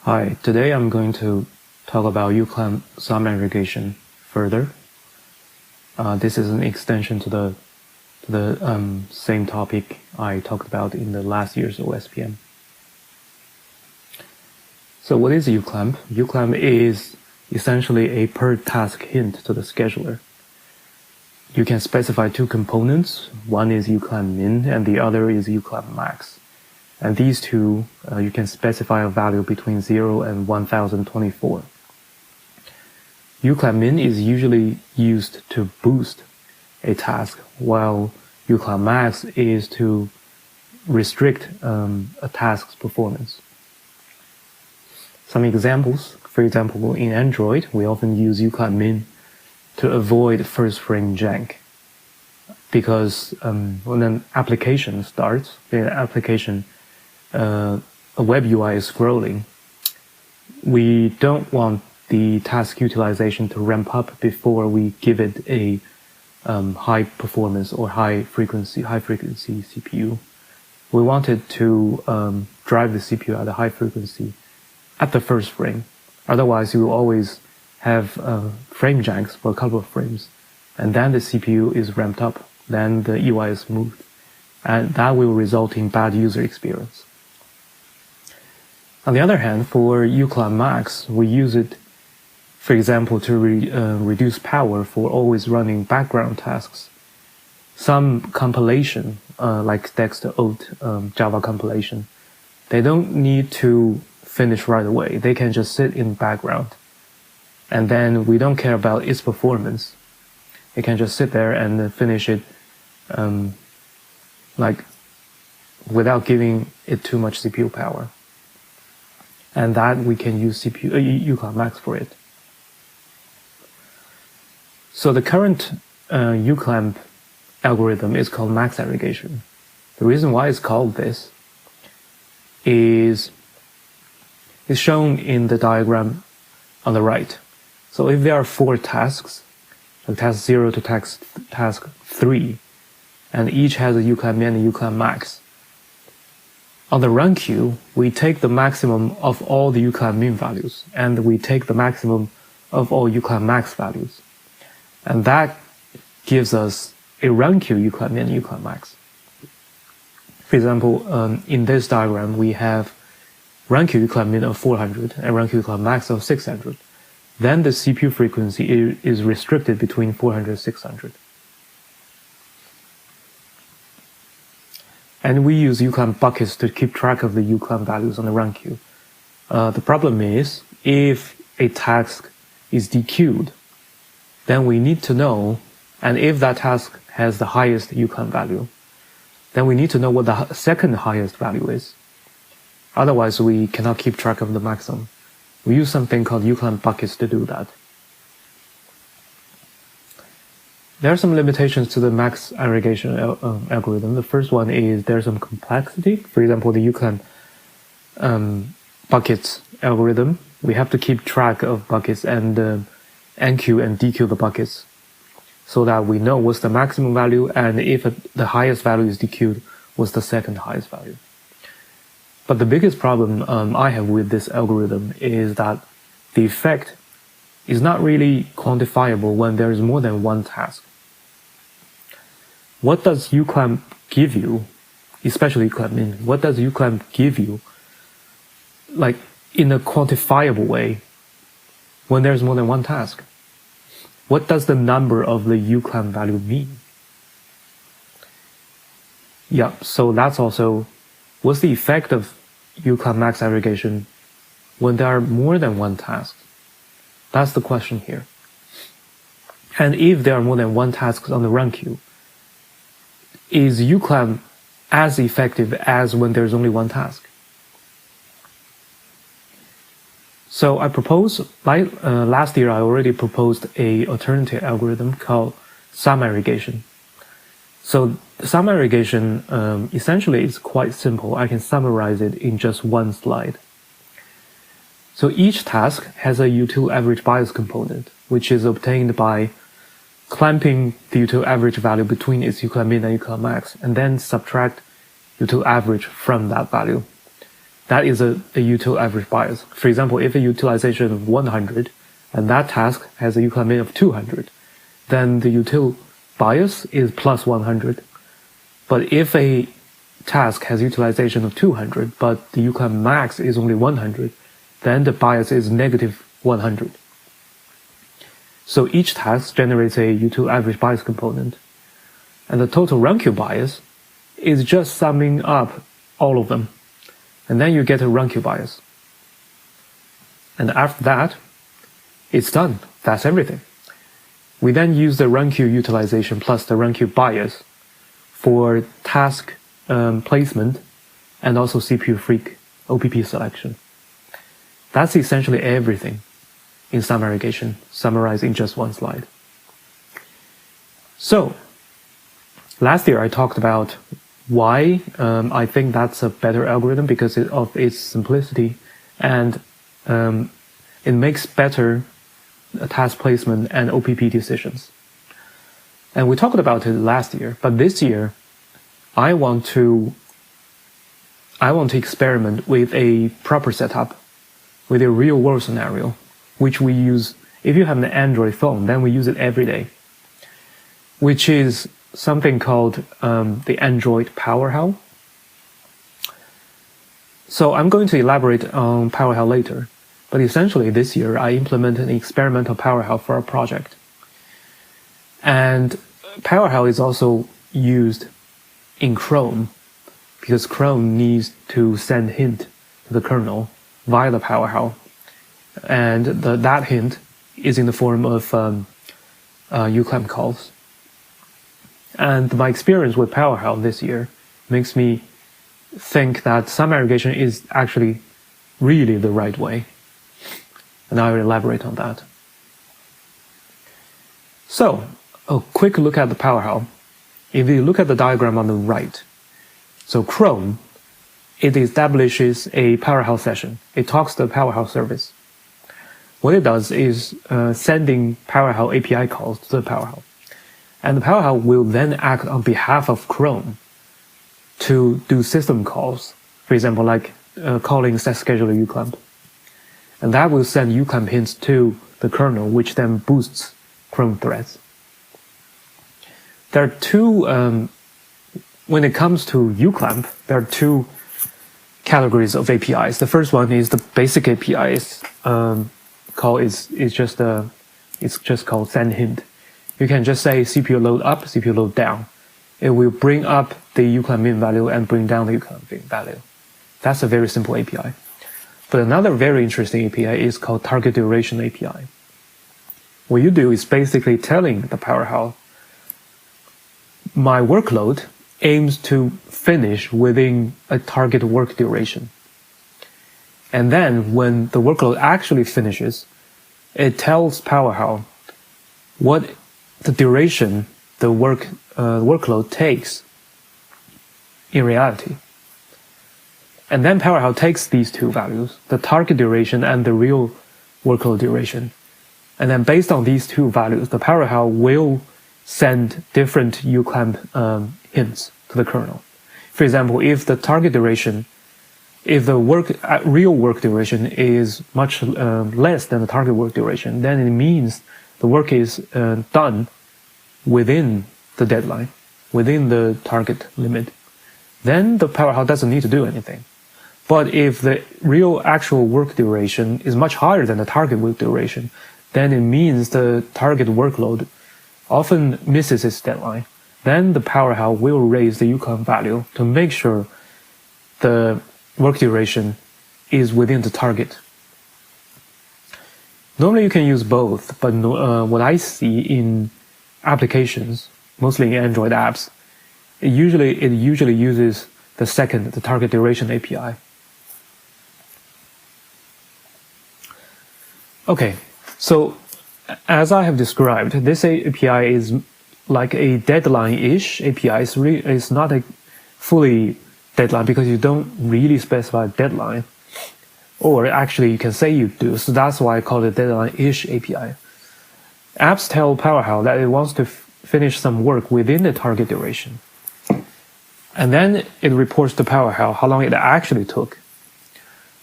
Hi, today I'm going to talk about uclamp sum aggregation further. This is an extension to the same topic I talked about in the last year's OSPM. So what is uclamp? Uclamp is essentially a per task hint to the scheduler. You can specify two components. One is uclamp min and the other is uclamp max. And these two, you can specify a value between 0 and 1024. uclamp min is usually used to boost a task, while uclamp max is to restrict a task's performance. Some examples, for example, in Android, we often use uclamp min to avoid first frame jank. Because when an application starts, the application a web UI is scrolling, we don't want the task utilization to ramp up before we give it a high performance or high frequency CPU. We want it to drive the CPU at a high frequency at the first frame. Otherwise, you will always have frame janks for a couple of frames, and then the CPU is ramped up, then the UI is smooth, and that will result in bad user experience. On the other hand, for uclamp max, we use it, for example, to reduce power for always running background tasks. Some compilation, like text-to-oat Java compilation, they don't need to finish right away. They can just sit in the background. And then we don't care about its performance. It can just sit there and finish it without giving it too much CPU power. And that we can use uclamp max for it. So the current uclamp algorithm is called max aggregation. The reason why it's called this is shown in the diagram on the right. So if there are 4 tasks, like task 0 to task 3, and each has a uclamp min and uclamp max, on the run queue, we take the maximum of all the uclamp min values, and we take the maximum of all uclamp max values. And that gives us a run queue uclamp min and uclamp max. For example, in this diagram, we have run queue uclamp min of 400 and run queue uclamp max of 600. Then the CPU frequency is restricted between 400 and 600. And we use uclamp buckets to keep track of the uclamp values on the run queue. The problem is, if a task is dequeued, then we need to know, and if that task has the highest uclamp value, then we need to know what the second highest value is. Otherwise, we cannot keep track of the maximum. We use something called uclamp buckets to do that. There are some limitations to the max aggregation algorithm. The first one is there's some complexity. For example, the uclamp buckets algorithm, we have to keep track of buckets and enqueue and dequeue the buckets so that we know what's the maximum value, and if the highest value is dequeued, what's the second highest value. But the biggest problem I have with this algorithm is that the effect is not really quantifiable when there is more than one task. What does uclamp give you, especially uclamp min, what does uclamp give you, like in a quantifiable way, when there's more than one task? What does the number of the uclamp value mean? Yeah, so that's also, what's the effect of uclamp max aggregation when there are more than one task? That's the question here. And if there are more than one task on the run queue, is uclamp as effective as when there's only one task? So I propose, last year I already proposed a alternative algorithm called sum aggregation. So sum aggregation essentially is quite simple. I can summarize it in just one slide. So each task has a util average bias component, which is obtained by clamping the util average value between its uclamp min and uclamp max, and then subtract util average from that value. that is a util average bias. For example, if a utilization of 100 and that task has a uclamp min of 200, then the util bias is plus 100. But if a task has utilization of 200, but the uclamp max is only 100, then the bias is negative 100. So each task generates a util average bias component. And the total run-Q bias is just summing up all of them. And then you get a run-Q bias. And after that, it's done. That's everything. We then use the run-Q utilization plus the run-Q bias for task placement and also CPU freak OPP selection. That's essentially everything in sum aggregation, summarized in just one slide. So, last year I talked about why I think that's a better algorithm because of its simplicity, and it makes better task placement and OPP decisions. And we talked about it last year, but this year I want to experiment with a proper setup, with a real world scenario, which we use. If you have an Android phone, then we use it every day, which is something called the Android PowerHow. So I'm going to elaborate on PowerHow later, but essentially this year I implemented an experimental PowerHow for a project. And PowerHow is also used in Chrome because Chrome needs to send hint to the kernel via the PowerHow. And that hint is in the form of uclamp calls. And my experience with PowerHow this year makes me think that sum aggregation is actually really the right way. And I will elaborate on that. So, a quick look at the PowerHow. If you look at the diagram on the right, so Chrome, it establishes a PowerHow session. It talks to the PowerHow service. What it does is sending PowerHow API calls to the PowerHow. And the PowerHow will then act on behalf of Chrome to do system calls, for example, like calling setScheduler uclamp. And that will send uclamp hints to the kernel, which then boosts Chrome threads. There are two, when it comes to uclamp, there are two categories of APIs. The first one is the basic APIs. It's just called send hint. You can just say CPU load up, CPU load down. It will bring up the uclamp min value and bring down the uclamp min value. That's a very simple API. But another very interesting API is called target duration API. What you do is basically telling the PowerHow, my workload aims to finish within a target work duration. And then when the workload actually finishes, it tells PowerHow what the duration the workload takes in reality. And then PowerHow takes these two values, the target duration and the real workload duration. And then based on these two values, the PowerHow will send different uclamp hints to the kernel. For example, if the target duration, if the real work duration is much less than the target work duration, then it means the work is done within the deadline, within the target limit. Then the PowerHow doesn't need to do anything. But if the real actual work duration is much higher than the target work duration, then it means the target workload often misses its deadline. Then the PowerHow will raise the uclamp value to make sure the work duration is within the target. Normally you can use both, but what I see in applications, mostly in Android apps, it usually uses the second, the target duration API. Okay, so as I have described, this API is like a deadline-ish API. It's not a fully deadline because you don't really specify a deadline. Or actually you can say you do, so that's why I call it deadline-ish API. Apps tell PowerHow that it wants to finish some work within the target duration. And then it reports to PowerHow how long it actually took.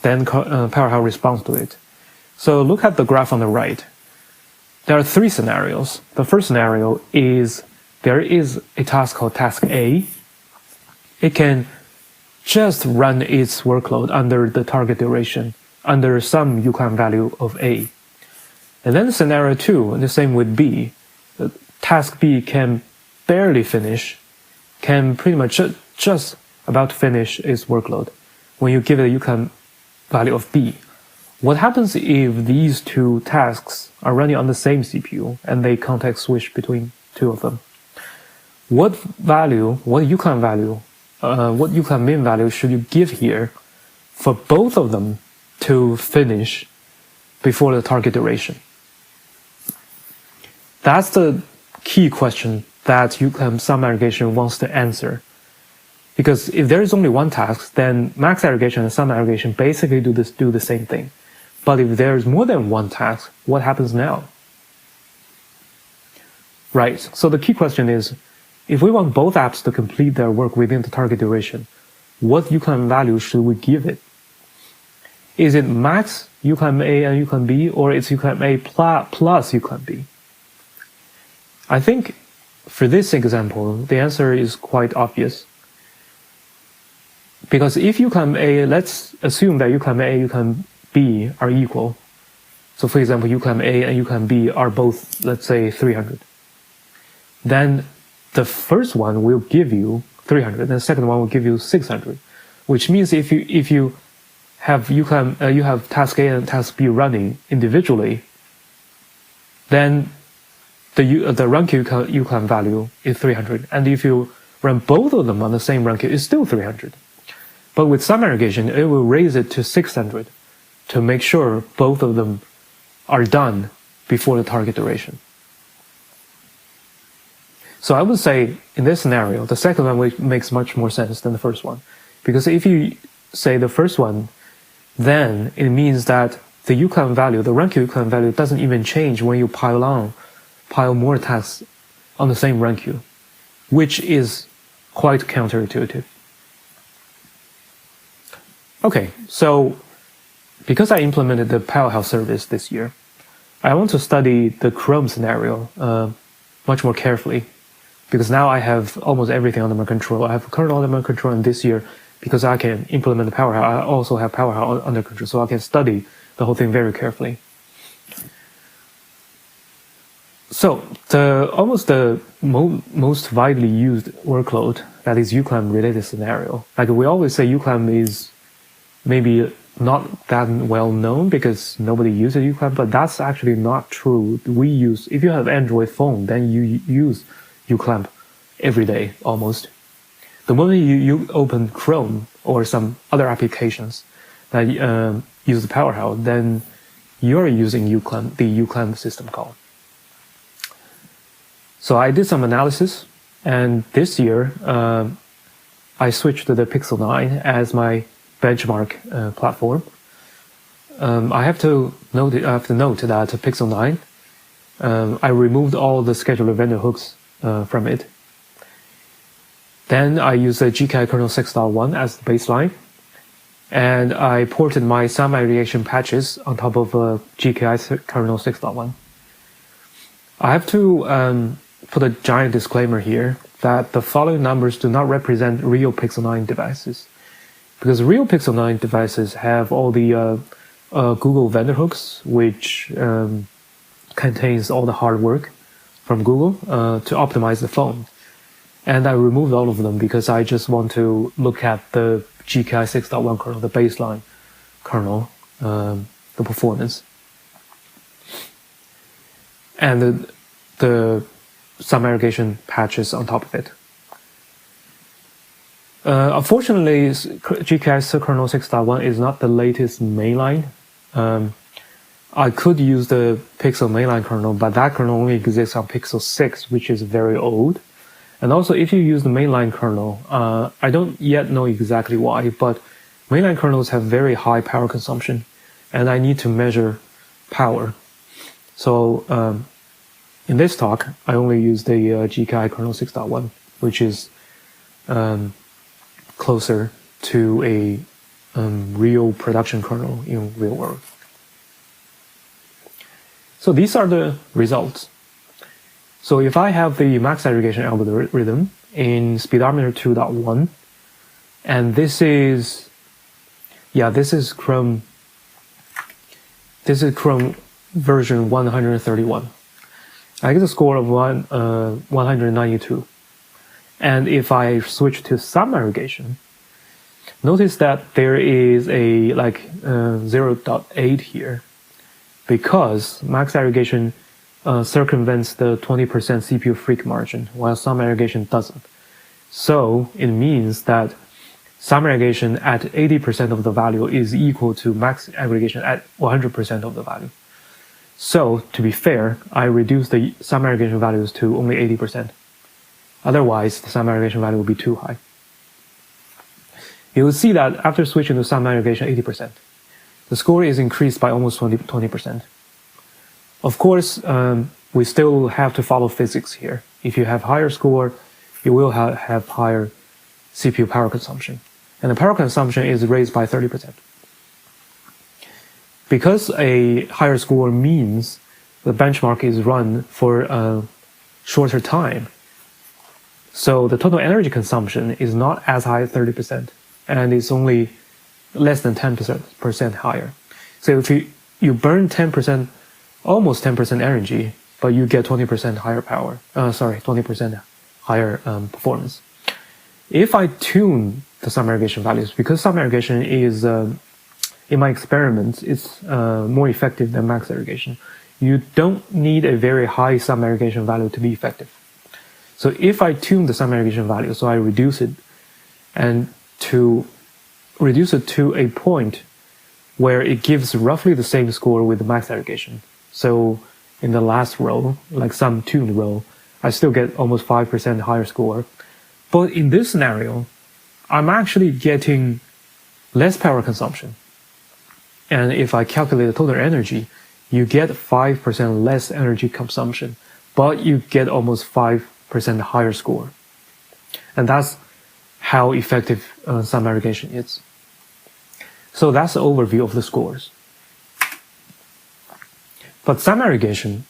then PowerHow responds to it. So look at the graph on the right. There are three scenarios. The first scenario is there is a task called task A. It can just run its workload under the target duration, under some uclamp value of A. And then scenario 2, the same with B. Task B can barely finish, can pretty much just about finish its workload when you give it a uclamp value of B. What happens if these two tasks are running on the same CPU and they context switch between two of them? What uclamp min value should you give here for both of them to finish before the target duration? That's the key question that uclamp sum aggregation wants to answer. Because if there is only one task, then max aggregation and sum aggregation basically do the same thing. But if there's more than one task, what happens now? Right, so the key question is, if we want both apps to complete their work within the target duration, what uclamp value should we give it? Is it max uclamp A and uclamp B, or it's uclamp A plus uclamp B? I think for this example, the answer is quite obvious. Because if uclamp A, let's assume that uclamp A and uclamp B are equal. So for example, uclamp A and uclamp B are both, let's say, 300. Then the first one will give you 300, and the second one will give you 600. Which means if you have you have task A and task B running individually, then the run queue uclamp value is 300, and if you run both of them on the same run queue, it's still 300. But with sum aggregation, it will raise it to 600 to make sure both of them are done before the target duration. So I would say in this scenario, the second one makes much more sense than the first one. Because if you say the first one, then it means that the uclamp value, the run queue uclamp value, doesn't even change when you pile more tasks on the same run queue, which is quite counterintuitive. Okay, so because I implemented the PowerHow service this year, I want to study the Chrome scenario much more carefully, because now I have almost everything under my control. I have kernel under my control, and this year, because I can implement the PowerHow, I also have PowerHow under control, so I can study the whole thing very carefully. So almost the most widely used workload that is uclamp related scenario. Like we always say, uclamp is maybe not that well known because nobody uses uclamp, but that's actually not true. If you have Android phone, then you use uclamp every day almost. The moment you open Chrome or some other applications that use the PowerHow, then you're using uclamp, the uclamp system call. So I did some analysis, and this year I switched to the Pixel 9 as my benchmark platform. I have to note that Pixel 9, I removed all the scheduler vendor hooks from it. Then I used the GKI kernel 6.1 as the baseline, and I ported my sum aggregation patches on top of GKI kernel 6.1. I have to put a giant disclaimer here that the following numbers do not represent real Pixel 9 devices, because real Pixel 9 devices have all the Google vendor hooks, which contains all the hard work from Google to optimize the phone. And I removed all of them because I just want to look at the GKI 6.1 kernel, the baseline kernel, the performance. And the sum aggregation patches on top of it. Unfortunately, GKI kernel 6.1 is not the latest mainline. I could use the Pixel mainline kernel, but that kernel only exists on Pixel 6, which is very old. And also, if you use the mainline kernel, I don't yet know exactly why, but mainline kernels have very high power consumption, and I need to measure power. So in this talk, I only use the GKI kernel 6.1, which is closer to a real production kernel in real world. So these are the results. So if I have the max aggregation algorithm in speedometer 2.1, and this is Chrome version 131. I get a score of 192. And if I switch to sum aggregation, notice that there is a 0.8 here, because max aggregation circumvents the 20% CPU freak margin, while sum aggregation doesn't. So it means that sum aggregation at 80% of the value is equal to max aggregation at 100% of the value. So to be fair, I reduce the sum aggregation values to only 80%. Otherwise, the sum aggregation value will be too high. You will see that after switching to sum aggregation 80%, the score is increased by almost 20%. Of course, we still have to follow physics here. If you have higher score, you will have higher CPU power consumption. And the power consumption is raised by 30%. Because a higher score means the benchmark is run for a shorter time, so the total energy consumption is not as high as 30%, and it's only less than 10% higher. So if you burn 10%, almost 10% energy, but you get 20% higher power, 20% higher performance. If I tune the sum aggregation values, because sum aggregation is, in my experiments, it's more effective than max aggregation. You don't need a very high sum aggregation value to be effective. So if I tune the sum aggregation value, so I reduce it, and to reduce it to a point where it gives roughly the same score with the max aggregation. So in the last row, like some tuned row, I still get almost 5% higher score. But in this scenario, I'm actually getting less power consumption. And if I calculate the total energy, you get 5% less energy consumption, but you get almost 5% higher score. And that's how effective sum aggregation is. So that's the overview of the scores. But sum aggregation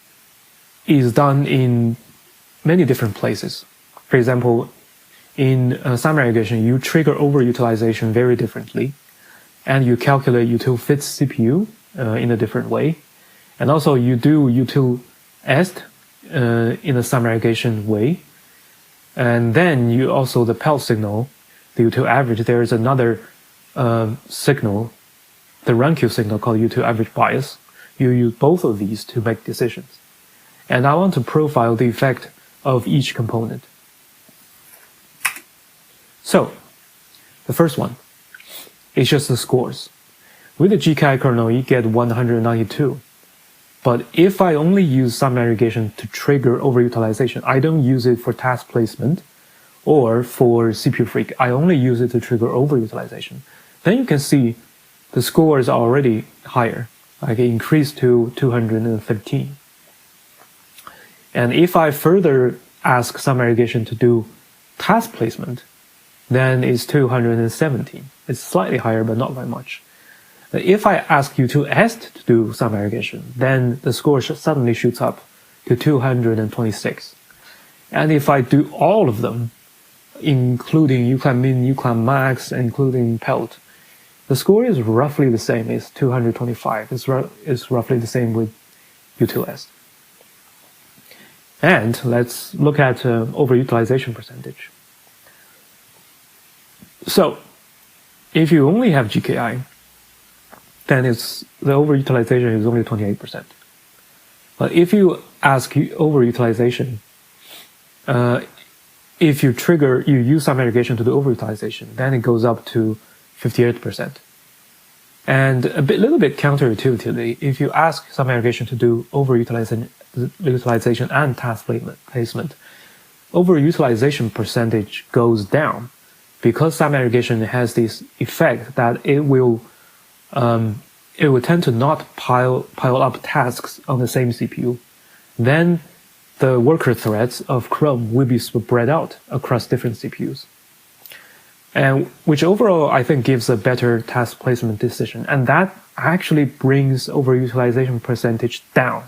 is done in many different places. For example, in sum aggregation, you trigger overutilization very differently, and you calculate util fits CPU in a different way. And also you do util est in a sum aggregation way. And then you also, the pelt signal, the util average, there is another signal, the run queue signal called util average bias. You use both of these to make decisions. And I want to profile the effect of each component. So, the first one is just the scores. With the GKI kernel, you get 192. But if I only use sum aggregation to trigger overutilization, I don't use it for task placement or for CPU freak. I only use it to trigger overutilization. Then you can see the scores are already higher. Like it increased to 213. And if I further ask sum aggregation to do task placement, then it's 217. It's slightly higher, but not by much. If I ask util est to do sum aggregation, then the score suddenly shoots up to 226. And if I do all of them, including uclamp min, uclamp max, including pelt, the score is roughly the same. It's 225. It's roughly the same with util est. And let's look at overutilization percentage. So, if you only have GKI, then the overutilization is only 28%. But if you ask overutilization, if you use sum aggregation to do overutilization, then it goes up to 58%. And little bit counterintuitively, if you ask sum aggregation to do overutilization and task placement, overutilization percentage goes down because sum aggregation has this effect that it will tend to not pile up tasks on the same CPU. Then the worker threads of Chrome will be spread out across different CPUs. and which overall I think gives a better task placement decision, and that actually brings overutilization percentage down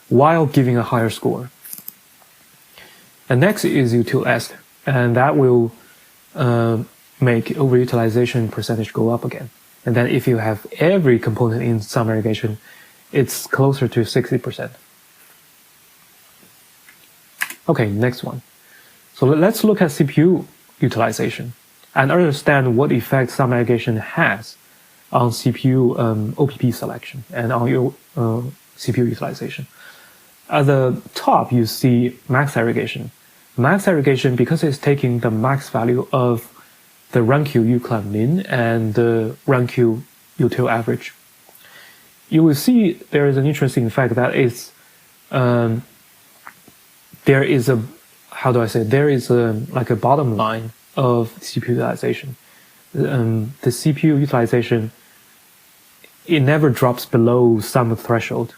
while giving a higher score. And next is util_est, and that will make overutilization percentage go up again. And then if you have every component in sum aggregation, it's closer to 60%. Okay, next one. So let's look at CPU utilization and understand what effect sum aggregation has on CPU OPP selection and on your CPU utilization. At the top, you see max aggregation. Max aggregation, because it's taking the max value of the run-Q uclamp min and the run-Q util average. You will see there is an interesting fact that it's there is a like a bottom line of CPU utilization. The CPU utilization, it never drops below some threshold,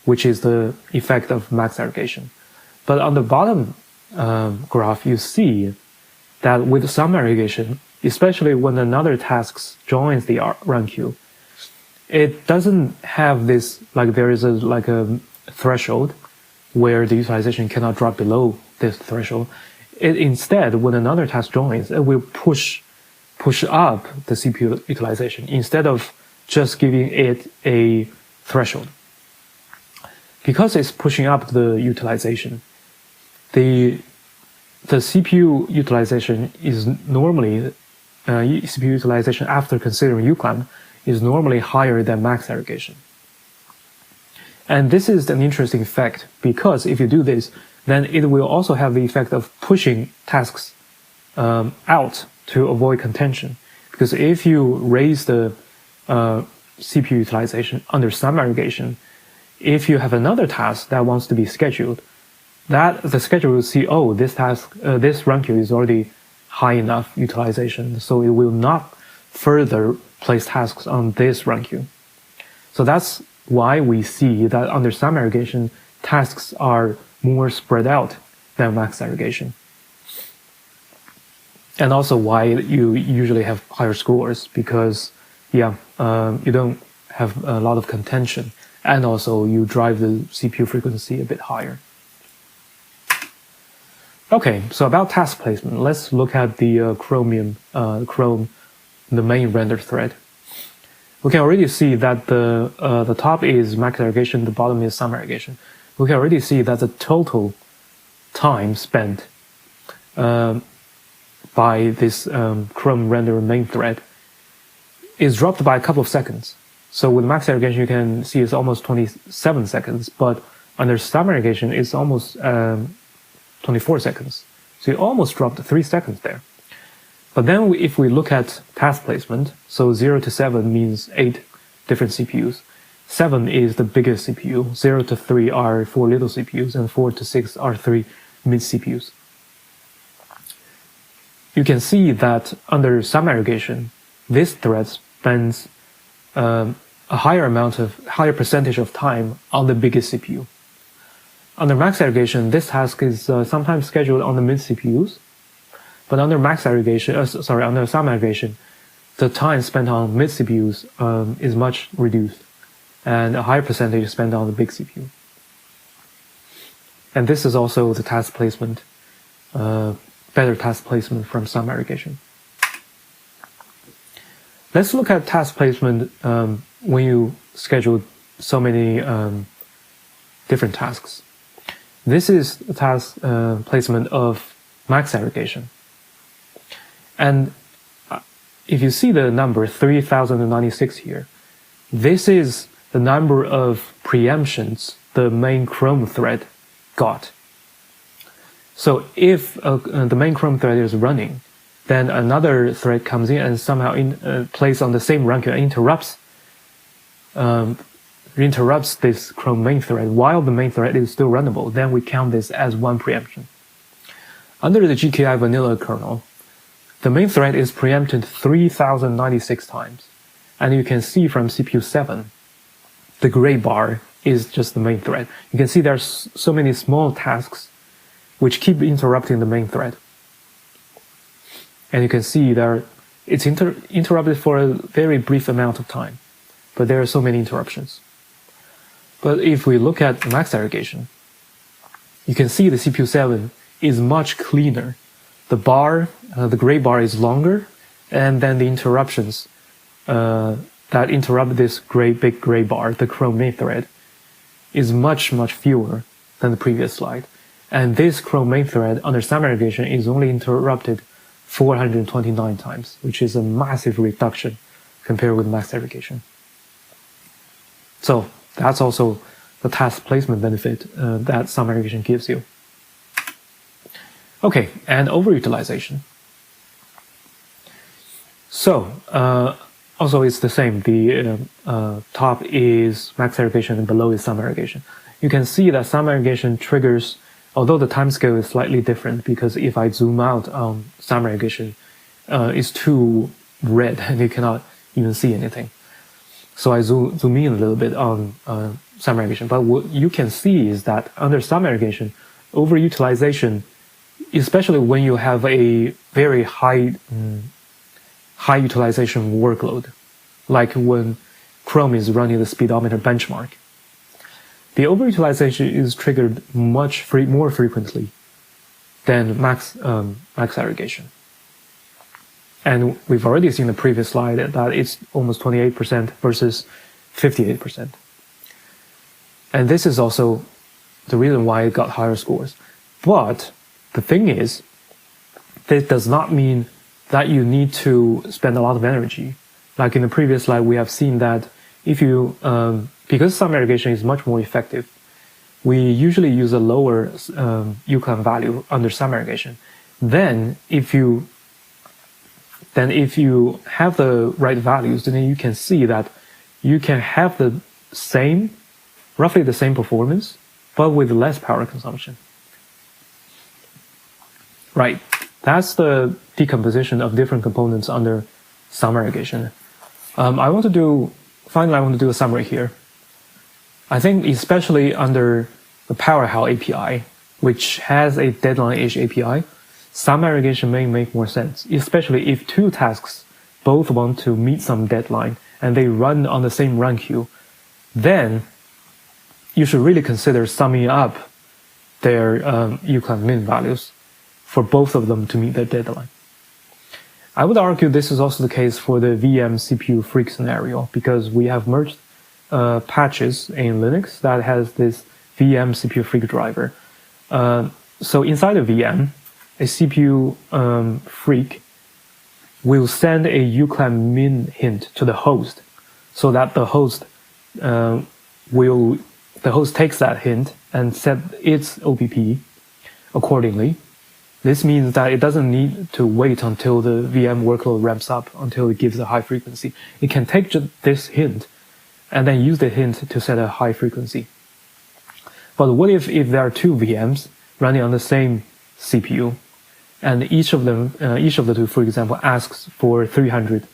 which is the effect of max aggregation. But on the bottom graph, you see that with sum aggregation, especially when another task joins the run queue, it doesn't have this, like there is a threshold where the utilization cannot drop below this threshold. Instead, when another task joins, it will push up the CPU utilization instead of just giving it a threshold. Because it's pushing up the utilization, the CPU utilization is normally CPU utilization after considering uclamp is normally higher than max aggregation. And this is an interesting fact, because if you do this, then it will also have the effect of pushing tasks out to avoid contention. Because if you raise the CPU utilization under sum aggregation, if you have another task that wants to be scheduled, that the scheduler will see, oh, this task, this run queue is already high enough utilization, so it will not further place tasks on this run queue. So that's why we see that under sum aggregation, tasks are more spread out than max aggregation. And also why you usually have higher scores, because you don't have a lot of contention, and also you drive the CPU frequency a bit higher. Okay, so about task placement, let's look at the Chromium, the main render thread. We can already see that the top is max aggregation, the bottom is sum aggregation. We can already see that the total time spent by this Chrome render main thread is dropped by a couple of seconds. So with max aggregation, you can see it's almost 27 seconds, but under sum aggregation, it's almost 24 seconds. So you almost dropped 3 seconds there. But then if we look at task placement, so 0 to 7 means 8 different CPUs. 7 is the biggest CPU, 0 to 3 are 4 little CPUs, and 4 to 6 are 3 mid CPUs. You can see that under sum aggregation, this thread spends a higher percentage of time on the biggest CPU. Under max aggregation, this task is sometimes scheduled on the mid CPUs, but under max aggregation, under sum aggregation, the time spent on mid CPUs is much reduced, and a higher percentage is spent on the big CPU. And this is also the task placement, better task placement from sum aggregation. Let's look at task placement when you schedule so many different tasks. This is the task placement of max aggregation. And if you see the number 3096 here, this is the number of preemptions the main Chrome thread got. So if the main Chrome thread is running, then another thread comes in and somehow plays on the same run queue and interrupts this Chrome main thread while the main thread is still runnable, then we count this as one preemption. Under the GKI vanilla kernel, the main thread is preempted 3096 times. And you can see from CPU 7, the gray bar is just the main thread. You can see there's so many small tasks which keep interrupting the main thread. And you can see there it's interrupted for a very brief amount of time, but there are so many interruptions. But if we look at max aggregation, you can see the CPU7 is much cleaner. The bar, the gray bar is longer, and then the interruptions that interrupt this big gray bar, the Chrome main thread, is much fewer than the previous slide. And this Chrome main thread under sum aggregation is only interrupted 429 times, which is a massive reduction compared with max aggregation. So that's also the task placement benefit that sum aggregation gives you. Okay, and overutilization. So also it's the same. The top is max aggregation and below is sum aggregation. You can see that sum aggregation triggers, although the time scale is slightly different, because if I zoom out on sum aggregation, it's too red and you cannot even see anything. So I zoom in a little bit on sum aggregation. But what you can see is that under sum aggregation, overutilization, especially when you have a very high utilization workload, like when Chrome is running the speedometer benchmark, the overutilization is triggered much more frequently than max aggregation. And we've already seen the previous slide that it's almost 28% versus 58%. And this is also the reason why it got higher scores. But the thing is, this does not mean that you need to spend a lot of energy. Like in the previous slide, we have seen that if you, because sum aggregation is much more effective, we usually use a lower uclamp value under sum aggregation. Then if you have the right values, then you can see that you can have the same, roughly the same performance, but with less power consumption. Right, that's the decomposition of different components under sum aggregation. Finally, I want to do a summary here. I think especially under the PowerHow API, which has a deadline-ish API, sum aggregation may make more sense, especially if two tasks both want to meet some deadline and they run on the same run queue. Then you should really consider summing up their uclamp min values for both of them to meet their deadline. I would argue this is also the case for the VM CPU freak scenario, because we have merged patches in Linux that has this VM CPU freak driver. So inside a VM, a CPU freak will send a uclamp min hint to the host, so that the host takes that hint and set its OPP accordingly. This means that it doesn't need to wait until the VM workload ramps up until it gives a high frequency. It can take this hint and then use the hint to set a high frequency. But what if there are two VMs running on the same CPU, and each of the two, for example, asks for 300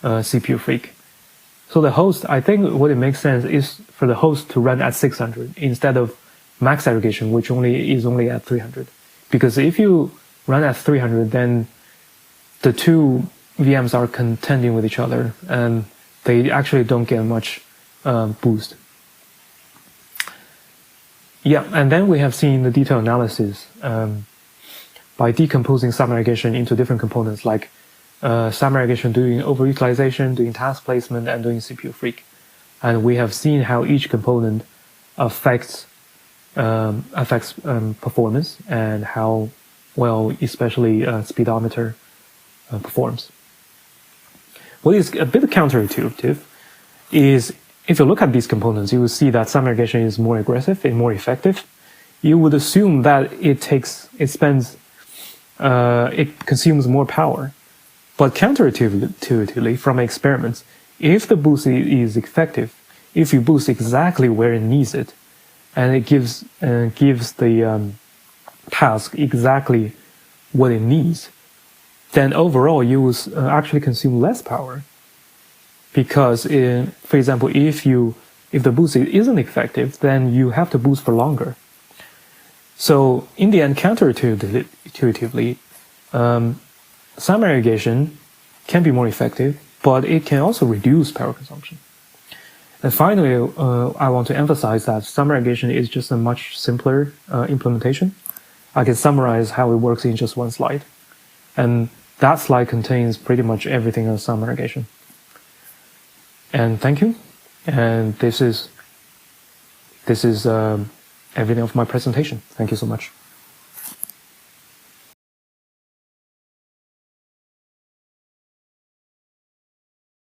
CPU freak? So the host, I think what it makes sense is for the host to run at 600 instead of max aggregation, which is only at 300. Because if you run at 300, then the two VMs are contending with each other, and they actually don't get much boost. Yeah, and then we have seen the detailed analysis by decomposing sum aggregation into different components, like sum aggregation doing overutilization, doing task placement, and doing CPU freak. And we have seen how each component affects performance and how well especially speedometer performs. What is a bit counterintuitive is if you look at these components, you will see that sum aggregation is more aggressive and more effective. You would assume that it consumes more power. But counterintuitively, from experiments, if the boost is effective, if you boost exactly where it needs it, and it gives the task exactly what it needs, then overall you will actually consume less power. Because, for example, if the boost isn't effective, then you have to boost for longer. So in the end, counterintuitively, Sum aggregation can be more effective, but it can also reduce power consumption. And finally, I want to emphasize that sum aggregation is just a much simpler implementation. I can summarize how it works in just one slide. And that slide contains pretty much everything on sum aggregation. And thank you. And this is everything of my presentation. Thank you so much.